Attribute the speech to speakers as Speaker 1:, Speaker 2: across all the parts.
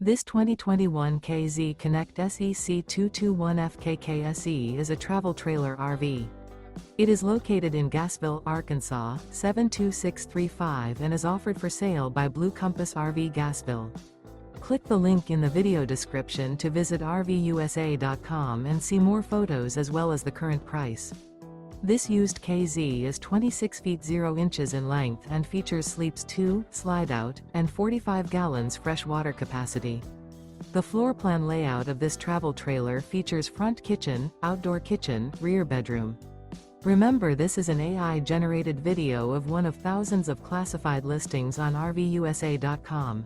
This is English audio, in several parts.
Speaker 1: This 2021 K-Z Connect SE C221FKKSE is a travel trailer RV. It is located in Gassville, Arkansas, 72635 and is offered for sale by Blue Compass RV Gassville. Click the link in the video description to visit RVUSA.com and see more photos as well as the current price. This used K-Z is 26 feet 0 inches in length and features sleeps 2, slide-out, and 45 gallons fresh water capacity. The floor plan layout of this travel trailer features front kitchen, outdoor kitchen, rear bedroom. Remember, this is an AI-generated video of one of thousands of classified listings on RVUSA.com.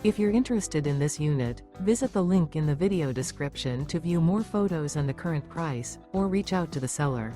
Speaker 1: If you're interested in this unit, visit the link in the video description to view more photos and the current price, or reach out to the seller.